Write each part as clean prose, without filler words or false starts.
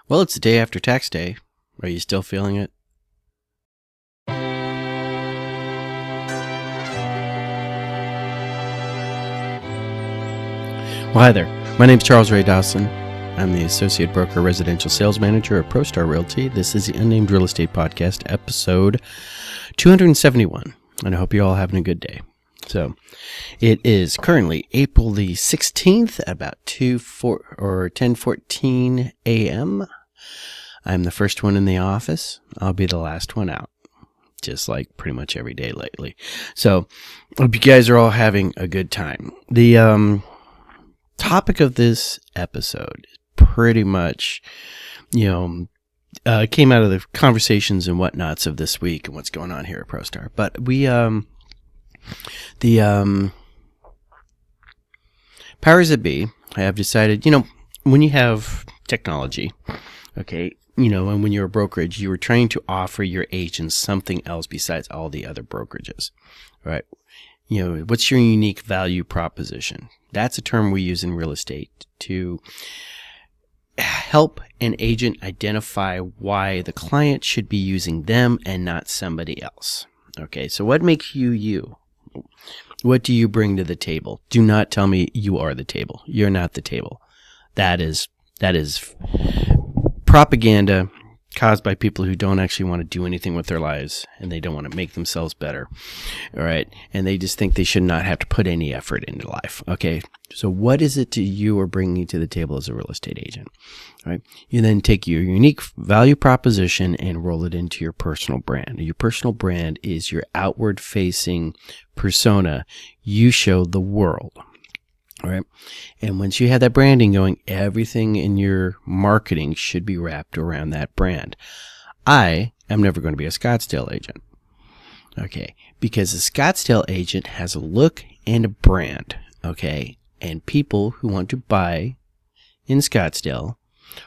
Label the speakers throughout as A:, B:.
A: Well, it's the day after tax day. Are you still feeling it? Well, hi there. My name's Charles Ray Dawson. I'm the Associate Broker Residential Sales Manager at ProStar Realty. This is the Unnamed Real Estate Podcast, episode 271, and I hope you're all having a good day. So, it is currently April the 16th at about 10:14 a.m. I'm the first one in the office. I'll be the last one out, just like pretty much every day lately. So, hope you guys are all having a good time. The topic of this episode is pretty much, came out of the conversations and whatnots of this week and what's going on here at ProStar. But the powers that be have decided, when you have technology, okay, and when you're a brokerage, you were trying to offer your agents something else besides all the other brokerages, right? What's your unique value proposition? That's a term we use in real estate to help an agent identify why the client should be using them and not somebody else. Okay, so what makes you you? What do you bring to the table? Do not tell me you are the table. You're not the table. That is propaganda caused by people who don't actually want to do anything with their lives, and they don't want to make themselves better. All right. And they just think they should not have to put any effort into life. Okay. So what is it you are bringing to the table as a real estate agent? All right. You then take your unique value proposition and roll it into your personal brand. Your personal brand is your outward facing persona you show the world. All right. And once you have that branding going, everything in your marketing should be wrapped around that brand. I am never going to be a Scottsdale agent. Okay. Because a Scottsdale agent has a look and a brand. Okay. And people who want to buy in Scottsdale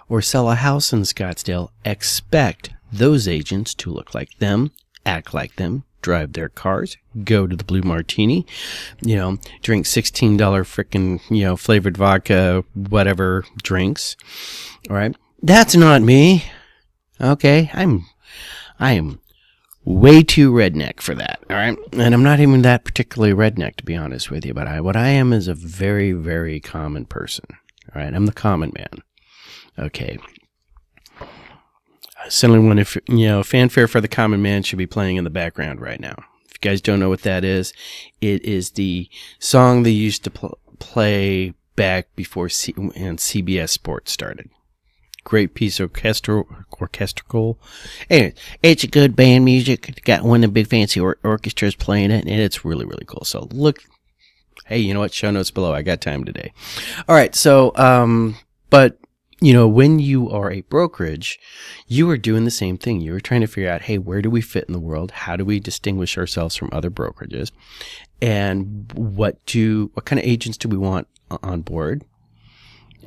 A: or sell a house in Scottsdale expect those agents to look like them, act like them, drive their cars, go to the Blue Martini, drink $16 frickin', flavored vodka, whatever drinks. All right. That's not me. Okay. I am way too redneck for that. All right. And I'm not even that particularly redneck, to be honest with you, but what I am is a very, very common person. All right. I'm the common man. Okay. Suddenly, when Fanfare for the Common Man should be playing in the background right now. If you guys don't know what that is, it is the song they used to play back before CBS Sports started. Great piece of orchestral. Anyway, it's a good band music. Got one of the big fancy orchestras playing it, and it's really, really cool. So look, hey, you know what? Show notes below. I got time today. All right, so, but when you are a brokerage, you are doing the same thing. You are trying to figure out, hey, where do we fit in the world? How do we distinguish ourselves from other brokerages? And what kind of agents do we want on board?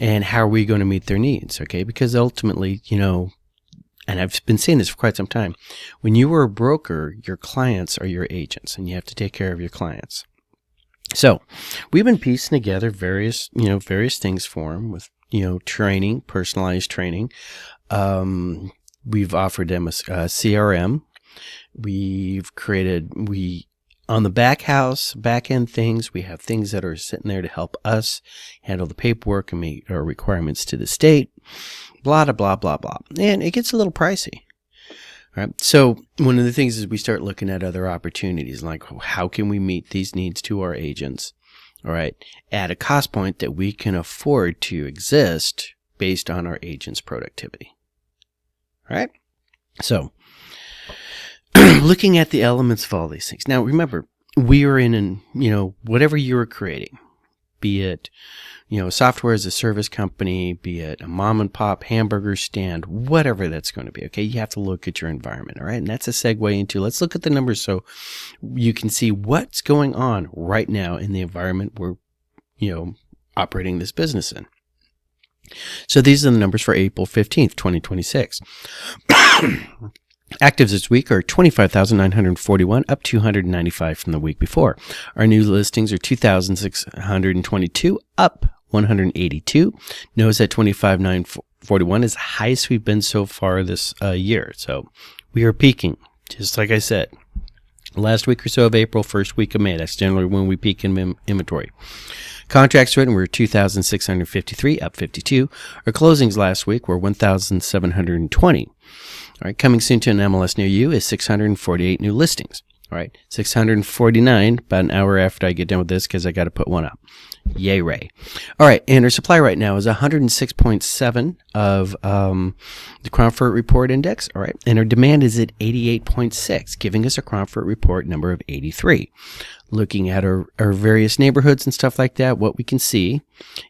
A: And how are we going to meet their needs? Okay. Because ultimately, and I've been saying this for quite some time, when you are a broker, your clients are your agents, and you have to take care of your clients. So we've been piecing together various things for them with, training, personalized training. We've offered them a CRM. On the back end things, we have things that are sitting there to help us handle the paperwork and meet our requirements to the state, blah, blah, blah, blah. And it gets a little pricey. All right. So one of the things is we start looking at other opportunities, like how can we meet these needs to our agents? All right, at a cost point that we can afford to exist based on our agents' productivity. All right, so looking at the elements of all these things. Now, remember, we are in whatever you are creating, be it, software as a service company, be it a mom and pop hamburger stand, whatever that's going to be. Okay, you have to look at your environment. All right, and that's a segue into, let's look at the numbers so you can see what's going on right now in the environment we're, operating this business in. So these are the numbers for April 15th, 2026. Actives this week are 25,941, up 295 from the week before. Our new listings are 2,622, up 182. No's at 25,941 is the highest we've been so far this year. So we are peaking, just like I said. Last week or so of April, first week of May, that's generally when we peak in inventory. Contracts written were 2,653, up 52. Our closings last week were 1,720. All right, coming soon to an MLS near you is 648 new listings. All right, 649 about an hour after I get done with this because I got to put one up. Yay, Ray. All right, and our supply right now is 106.7 of the Frankfurt Report Index. All right, and our demand is at 88.6, giving us a Frankfurt Report number of 83. Looking at our various neighborhoods and stuff like that, what we can see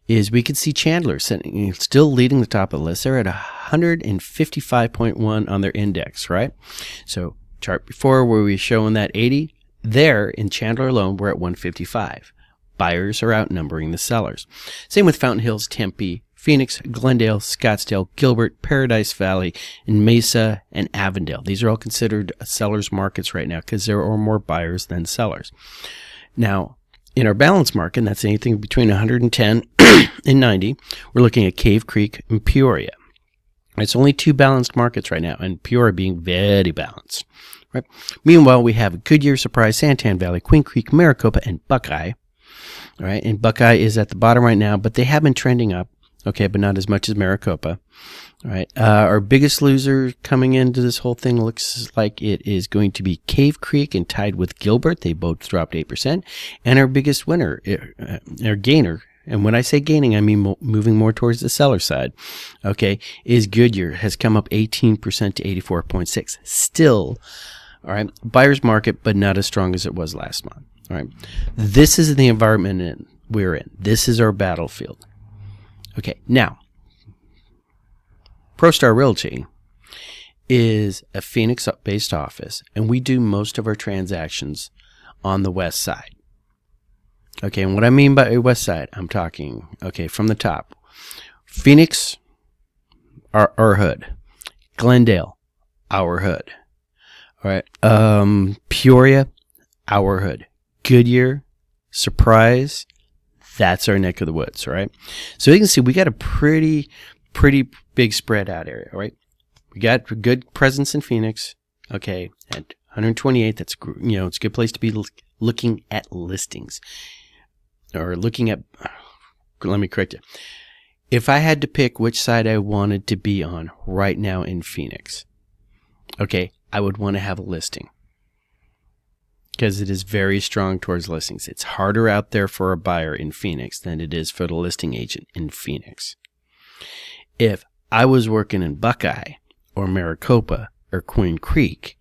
A: is we can see Chandler still leading the top of the list. They're at 155.1 on their index, right? So chart before where we were showing that 80, there in Chandler alone, we're at 155. Buyers are outnumbering the sellers. Same with Fountain Hills, Tempe, Phoenix, Glendale, Scottsdale, Gilbert, Paradise Valley, and Mesa and Avondale. These are all considered sellers markets right now because there are more buyers than sellers. Now, in our balance market, and that's anything between 110 and 90, we're looking at Cave Creek and Peoria. It's only two balanced markets right now, and Peoria being very balanced. Right? Meanwhile, we have Goodyear, Surprise, Santan Valley, Queen Creek, Maricopa, and Buckeye. All right, and Buckeye is at the bottom right now, but they have been trending up, okay, but not as much as Maricopa. All right, our biggest loser coming into this whole thing looks like it is going to be Cave Creek and tied with Gilbert. They both dropped 8%. And our biggest winner, our gainer, and when I say gaining, I mean moving more towards the seller side, okay, is Goodyear, has come up 18% to 84.6. Still, all right, buyer's market, but not as strong as it was last month. All right, this is the environment we're in. This is our battlefield. Okay, now, ProStar Realty is a Phoenix-based office, and we do most of our transactions on the west side. Okay, and what I mean by west side, I'm talking, okay, from the top. Phoenix, our hood. Glendale, our hood. All right, Peoria, our hood. Goodyear, Surprise, that's our neck of the woods, all right? So you can see we got a pretty big spread out area, all right? We got good presence in Phoenix, okay, at 128. That's, you know, it's a good place to be looking at listings or looking at, let me correct you. If I had to pick which side I wanted to be on right now in Phoenix, okay, I would want to have a listing because it is very strong towards listings. It's harder out there for a buyer in Phoenix than it is for the listing agent in Phoenix. If I was working in Buckeye or Maricopa or Queen Creek,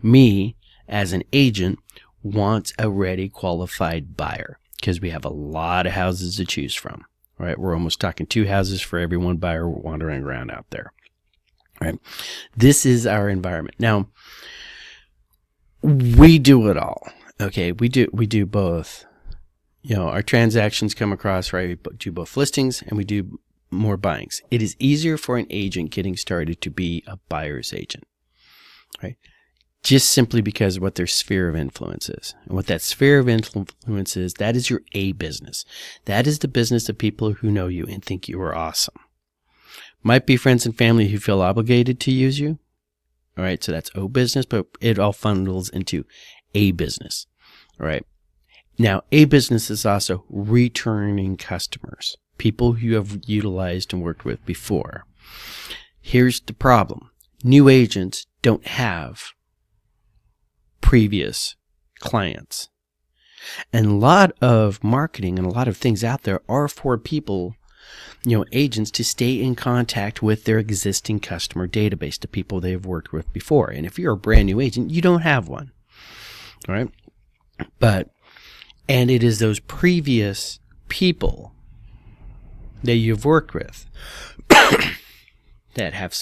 A: me as an agent wants a ready qualified buyer because we have a lot of houses to choose from. Right? We're almost talking 2 houses for every one buyer wandering around out there. Right? This is our environment. Now, we do it all. Okay, we do both. You know, our transactions come across, right? We do both listings and we do more buyings. It is easier for an agent getting started to be a buyer's agent, right? Just simply because of what their sphere of influence is. And what that sphere of influence is, that is your A business. That is the business of people who know you and think you are awesome. Might be friends and family who feel obligated to use you. All right, so that's O business, but it all funnels into A business. All right. Now, A business is also returning customers, people who you have utilized and worked with before. Here's the problem. New agents don't have previous clients. And a lot of marketing and a lot of things out there are for people, you know, agents to stay in contact with their existing customer database, the people they've worked with before. And if you're a brand new agent, you don't have one. All right. And it is those previous people that you've worked with that have,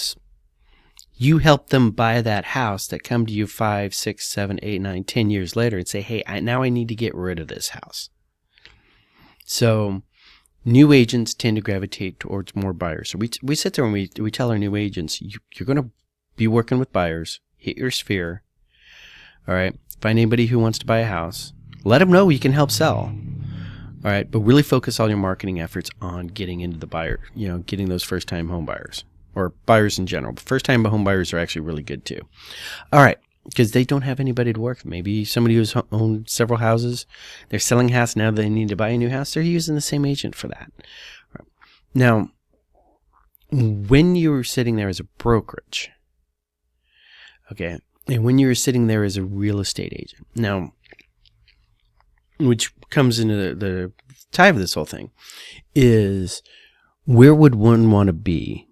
A: you help them buy that house that come to you 5, 6, 7, 8, 9, 10 years later and say, hey, now I need to get rid of this house. So new agents tend to gravitate towards more buyers. So we sit there and we tell our new agents, you're going to be working with buyers, hit your sphere. All right. Find anybody who wants to buy a house. Let them know you can help sell. All right. But really focus all your marketing efforts on getting into the buyer, getting those first time home buyers or buyers in general. But first time home buyers are actually really good too. All right. Because they don't have anybody to work with. Maybe somebody who's owned several houses. They're selling a house. Now they need to buy a new house. They're using the same agent for that. Right. Now, when you're sitting there as a brokerage, okay, and when you're sitting there as a real estate agent, now, which comes into the tie of this whole thing, is where would one want to be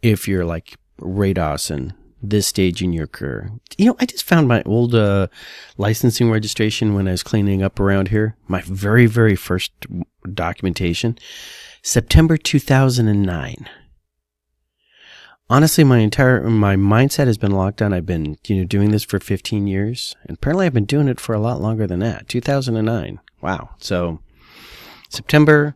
A: if you're like Ray Dawson, this stage in your career? I just found my old licensing registration when I was cleaning up around here, my very, very first documentation, September 2009. Honestly, my mindset has been locked on. I've been, doing this for 15 years, and apparently I've been doing it for a lot longer than that. 2009. Wow. So September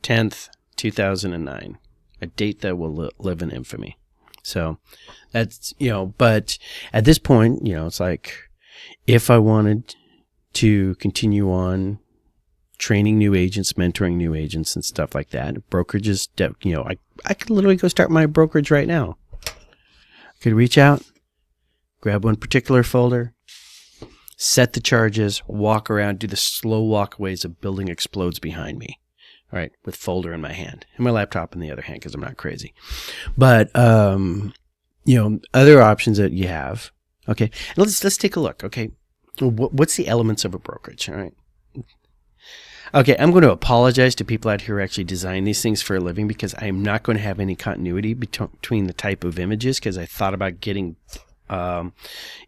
A: 10th, 2009, a date that will live in infamy. So that's, but at this point, it's like if I wanted to continue on training new agents, mentoring new agents and stuff like that, brokerages, I could literally go start my brokerage right now. I could reach out, grab one particular folder, set the charges, walk around, do the slow walkways of building explodes behind me. All right, with folder in my hand and my laptop in the other hand because I'm not crazy. But other options that you have. Okay, let's take a look. Okay, what's the elements of a brokerage? All right. Okay, I'm going to apologize to people out here who actually design these things for a living because I'm not going to have any continuity between the type of images because I thought about getting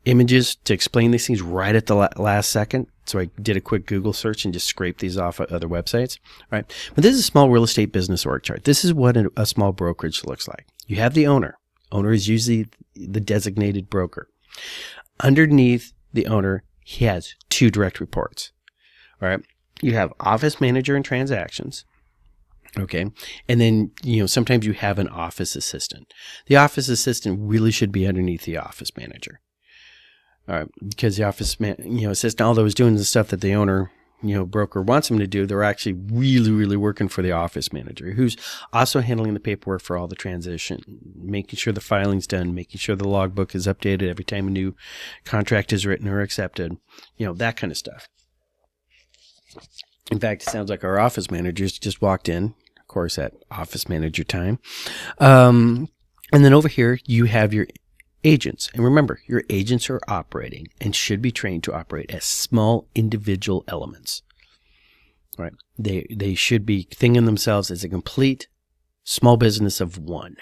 A: images to explain these things right at the last second. So I did a quick Google search and just scraped these off of other websites. All right, but this is a small real estate business org chart. This is what a small brokerage looks like. You have the owner. Owner is usually the designated broker. Underneath the owner, he has two direct reports. All right. You have office manager and transactions. Okay. And then, sometimes you have an office assistant. The office assistant really should be underneath the office manager. All right. Because the office assistant, although is doing the stuff that the owner, broker wants him to do, they're actually really, really working for the office manager, who's also handling the paperwork for all the transition, making sure the filing's done, making sure the logbook is updated every time a new contract is written or accepted, that kind of stuff. In fact, it sounds like our office managers just walked in, of course, at office manager time. And then over here, you have your agents. And remember, your agents are operating and should be trained to operate as small individual elements. All right. They should be thinking themselves as a complete small business of one.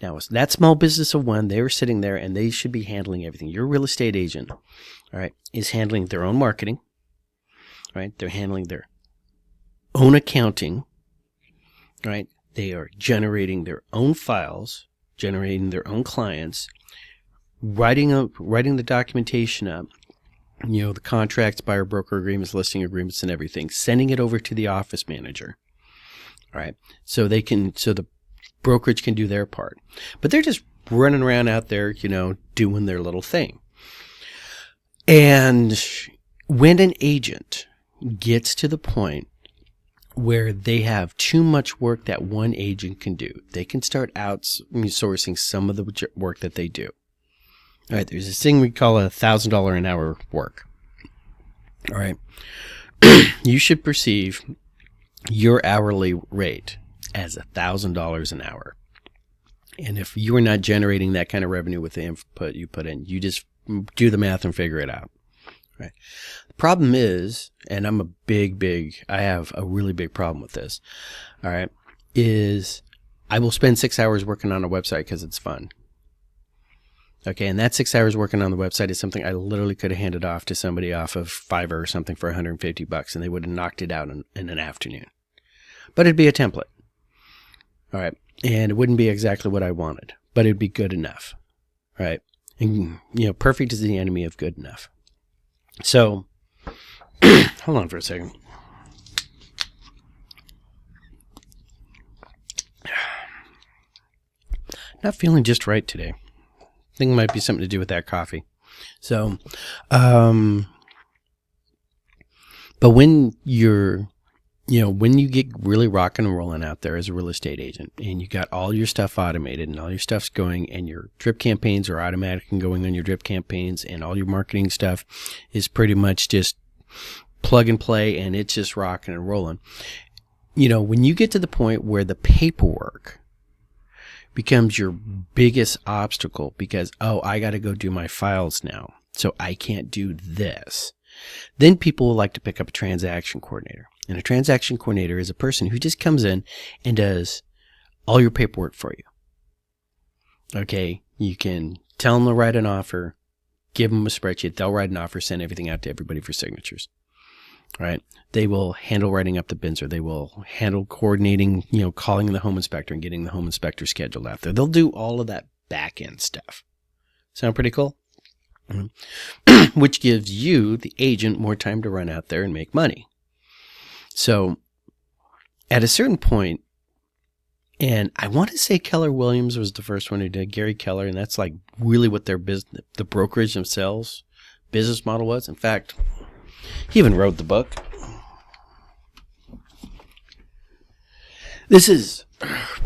A: Now, that small business of one, they were sitting there and they should be handling everything. Your real estate agent, all right, is handling their own marketing. Right? They're handling their own accounting. Right? They are generating their own files, generating their own clients, writing the documentation up, the contracts, buyer broker agreements, listing agreements and everything, sending it over to the office manager. All right? So the brokerage can do their part. But they're just running around out there, doing their little thing. And when an agent gets to the point where they have too much work that one agent can do, they can start outsourcing some of the work that they do. All right, there's this thing we call $1,000 an hour work. All right, you should perceive your hourly rate as $1,000 an hour. And if you are not generating that kind of revenue with the input you put in, you just do the math and figure it out. Right. The problem is, and I have a really big problem with this, all right, is I will spend 6 hours working on a website because it's fun. Okay, and that 6 hours working on the website is something I literally could have handed off to somebody off of Fiverr or something for $150, and they would have knocked it out in an afternoon. But it'd be a template. All right, and it wouldn't be exactly what I wanted, but it'd be good enough. All right, and perfect is the enemy of good enough. So, hold on for a second. Not feeling just right today. I think it might be something to do with that coffee. So, But when when you get really rocking and rolling out there as a real estate agent and you got all your stuff automated and all your stuff's going and your drip campaigns are automatic and going on your drip campaigns and all your marketing stuff is pretty much just plug and play and it's just rocking and rolling. When you get to the point where the paperwork becomes your biggest obstacle because, I got to go do my files now, so I can't do this, then people will like to pick up a transaction coordinator. And a transaction coordinator is a person who just comes in and does all your paperwork for you. Okay, you can tell them to write an offer, give them a spreadsheet, they'll write an offer, send everything out to everybody for signatures. All right, they will handle writing up the bids, or they will handle coordinating, calling the home inspector and getting the home inspector scheduled out there. They'll do all of that back end stuff. Sound pretty cool? Mm-hmm. Which gives you, the agent, more time to run out there and make money. So at a certain point, and I want to say Keller Williams was the first one who did, Gary Keller, and that's like really what their business, the brokerage themselves, business model was. In fact, he even wrote the book. This is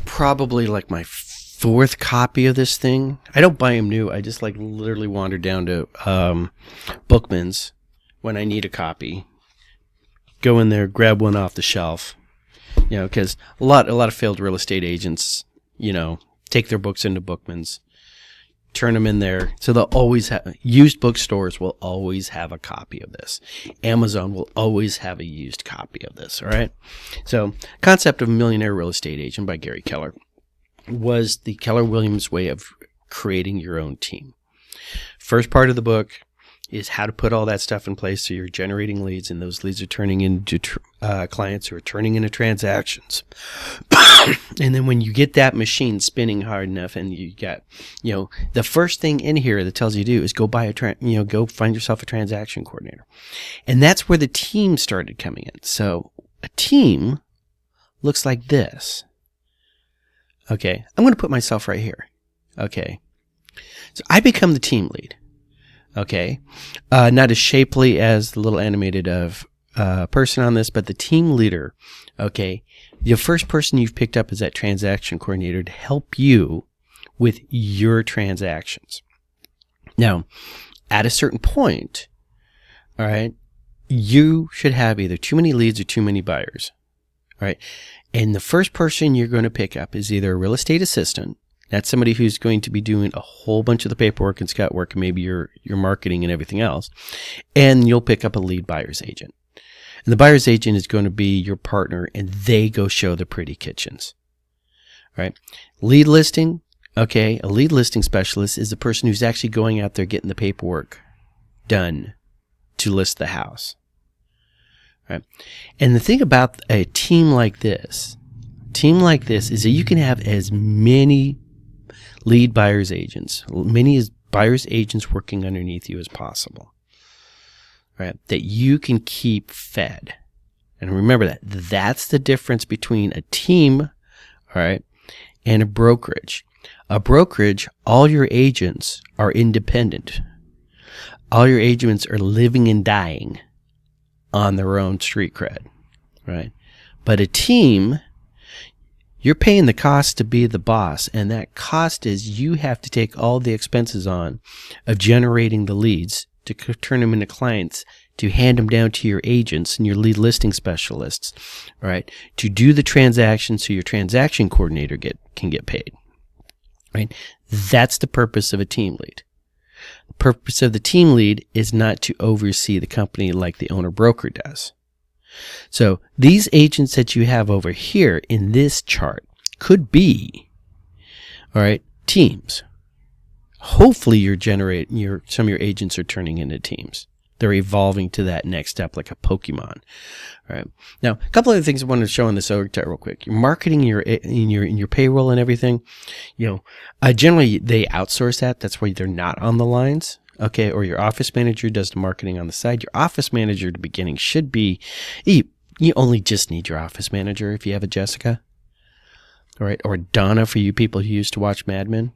A: probably like my fourth copy of this thing. I don't buy them new. I just literally wander down to Bookman's when I need a copy. Go in there, grab one off the shelf, because a lot of failed real estate agents, take their books into Bookman's, turn them in there. So they'll always have, used bookstores will always have a copy of this. Amazon will always have a used copy of this, all right? So Concept of a Millionaire Real Estate Agent by Gary Keller was the Keller Williams way of creating your own team. First part of the book is how to put all that stuff in place so you're generating leads, and those leads are turning into clients who are turning into transactions. And then when you get that machine spinning hard enough, and you got, the first thing in here that tells you to do is go buy go find yourself a transaction coordinator. And that's where the team started coming in. So a team looks like this. Okay, I'm going to put myself right here. Okay, so I become the team lead. Okay, not as shapely as the little animated person on this, but the team leader. Okay, the first person you've picked up is that transaction coordinator to help you with your transactions. Now, at a certain point, all right, you should have either too many leads or too many buyers. All right, and the first person you're going to pick up is either a real estate assistant. That's somebody who's going to be doing a whole bunch of the paperwork and scout work and maybe your marketing and everything else. And you'll pick up a lead buyer's agent. And the buyer's agent is going to be your partner, and they go show the pretty kitchens. All right. Lead listing. Okay. A lead listing specialist is the person who's actually going out there getting the paperwork done to list the house. All right. And the thing about a team like this is that you can have as many lead buyer's agents, many as buyer's agents working underneath you as possible, right? That you can keep fed. And remember that's the difference between a team, all right, and a brokerage. A brokerage, all your agents are independent. All your agents are living and dying on their own street cred, right? But a team, you're paying the cost to be the boss, and that cost is you have to take all the expenses on of generating the leads to turn them into clients, to hand them down to your agents and your lead listing specialists, all right, to do the transaction so your transaction coordinator can get paid, right? That's the purpose of a team lead. The purpose of the team lead is not to oversee the company like the owner-broker does. So these agents that you have over here in this chart could be, all right, teams. Hopefully some of your agents are turning into teams. They're evolving to that next step like a Pokemon. All right. Now, a couple other things I wanted to show on this org chart real quick. Your marketing, in your payroll and everything, generally they outsource that. That's why they're not on the lines. Okay, or your office manager does the marketing on the side. Your office manager at the beginning should be, you only just need your office manager if you have a Jessica, all right, or Donna for you people who used to watch Mad Men,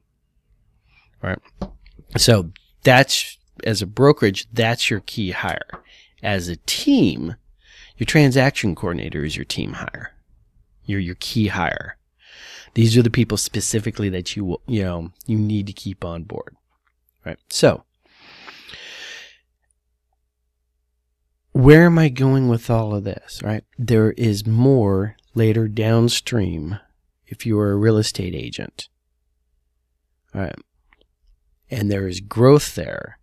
A: all right. So that's, as a brokerage, that's your key hire. As a team, Your transaction coordinator is your team hire. Your key hire. These are the people specifically that you need to keep on board, right? So, where am I going with all of this, right? There is more later downstream if you are a real estate agent, all right? And there is growth there,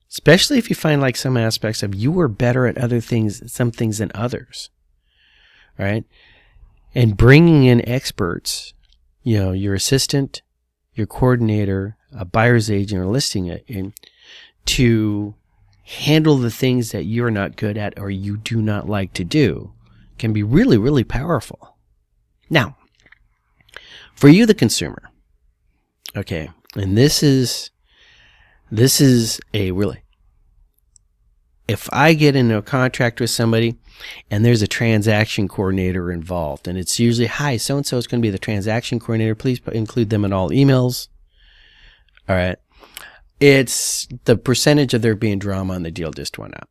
A: especially if you find like some aspects of you are better at other things, some things than others, right? And bringing in experts, your assistant, your coordinator, a buyer's agent, or listing agent, to handle the things that you're not good at or you do not like to do can be really, really powerful. Now, for you, the consumer, okay, and this is a really, if I get into a contract with somebody and there's a transaction coordinator involved, and it's usually, hi, so-and-so is going to be the transaction coordinator, please include them in all emails. All right. It's the percentage of there being drama on the deal just went up.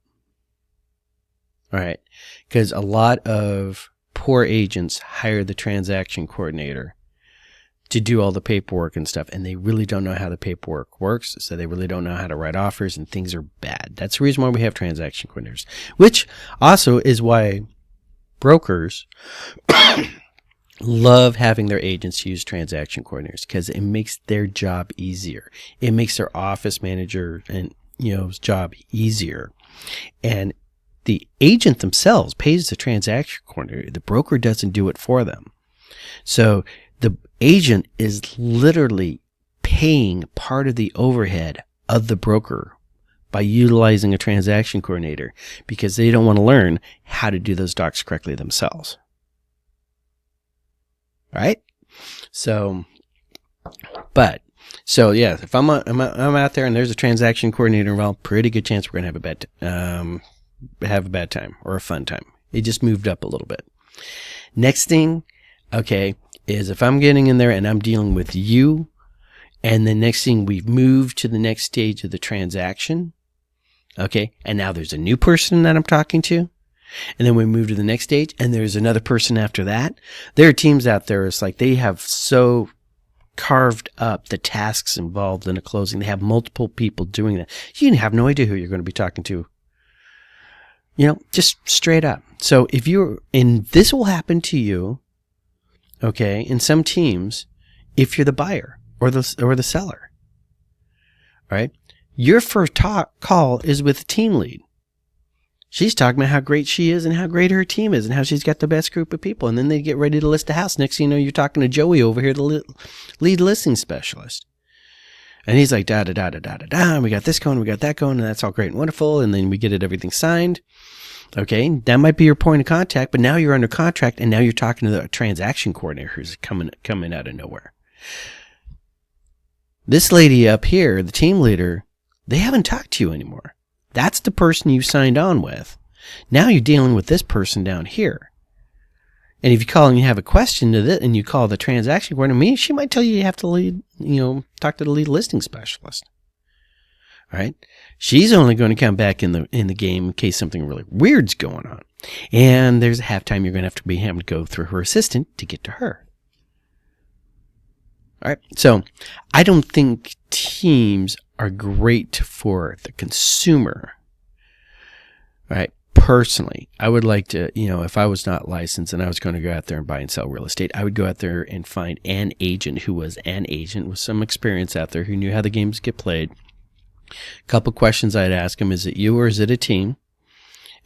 A: All right. Because a lot of poor agents hire the transaction coordinator to do all the paperwork and stuff, and they really don't know how the paperwork works, so they really don't know how to write offers, and things are bad. That's the reason why we have transaction coordinators, which also is why brokers love having their agents use transaction coordinators, because it makes their job easier. It makes their office manager and job easier, and the agent themselves pays the transaction coordinator. The broker doesn't do it for them. So the agent is literally paying part of the overhead of the broker by utilizing a transaction coordinator, because they don't want to learn how to do those docs correctly themselves. Right? So yeah, if I'm out there and there's a transaction coordinator involved, pretty good chance we're going to have a bad time or a fun time. It just moved up a little bit. Next thing, okay, is if I'm getting in there and I'm dealing with you, and the next thing we've moved to the next stage of the transaction, okay, and now there's a new person that I'm talking to, and then we move to the next stage, and there's another person after that. There are teams out there, it's like they have so carved up the tasks involved in a closing. They have multiple people doing that. You have no idea who you're going to be talking to. Just straight up. So this will happen to you, okay, in some teams, if you're the buyer or the seller, right? Your first call is with the team lead. She's talking about how great she is and how great her team is and how she's got the best group of people. And then they get ready to list a house. Next thing you know, you're talking to Joey over here, the lead listing specialist. And he's like, and we got this going, we got that going, and that's all great and wonderful. And then we get everything signed. Okay, that might be your point of contact, but now you're under contract, and now you're talking to the transaction coordinator who's coming out of nowhere. This lady up here, the team leader, they haven't talked to you anymore. That's the person you signed on with. Now you're dealing with this person down here. And if you call and you have a question to this, and you call the transaction coordinator, she might tell you have to talk to the lead listing specialist. All right, she's only going to come back in the game in case something really weird's going on, and there's a halftime you're going to have to be having to go through her assistant to get to her. All right, so I don't think teams are great for the consumer. All right, personally, I would like to, if I was not licensed and I was going to go out there and buy and sell real estate, I would go out there and find an agent who was an agent with some experience out there who knew how the games get played. A couple questions I'd ask them: is it you or is it a team?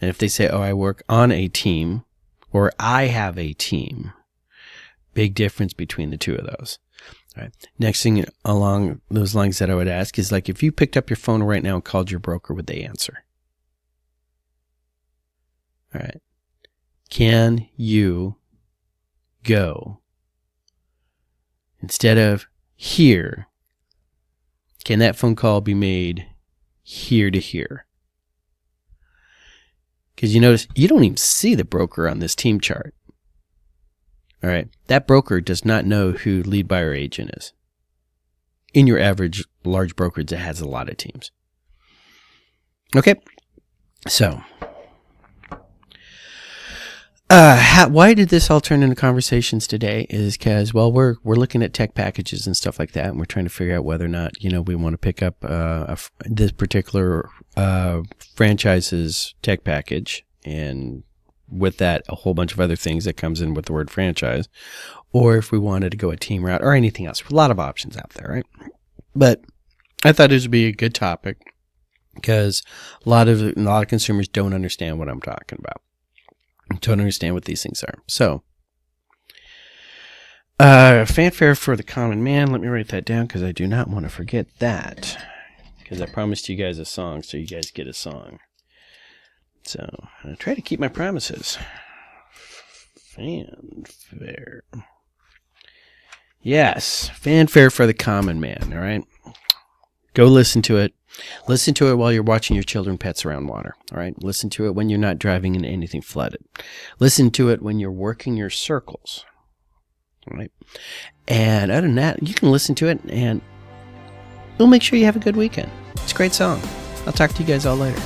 A: And if they say, oh, I work on a team, or I have a team, big difference between the two of those. All right. Next thing along those lines that I would ask is, like, if you picked up your phone right now and called your broker, would they answer? All right. Can you go instead of here? Can that phone call be made here to here? Because you notice you don't even see the broker on this team chart. All right. That broker does not know who lead buyer agent is. In your average large brokerage that has a lot of teams. Okay. So Why did this all turn into conversations today? Is because, well, we're looking at tech packages and stuff like that, and we're trying to figure out whether or not we want to pick up this particular franchise's tech package, and with that, a whole bunch of other things that comes in with the word franchise, or if we wanted to go a team route or anything else. A lot of options out there, right? But I thought this would be a good topic because a lot of consumers don't understand what I'm talking about. Don't understand what these things are. So, fanfare for the common man. Let me write that down because I do not want to forget that. Because I promised you guys a song, so you guys get a song. So, I try to keep my promises. Fanfare. Yes, fanfare for the common man, all right? Go listen to it. Listen to it while you're watching your children pets around water, all right? Listen to it when you're not driving into anything flooded. Listen to it when you're working your circles, all right? And other than that, you can listen to it, and it'll make sure you have a good weekend. It's a great song. I'll talk to you guys all later.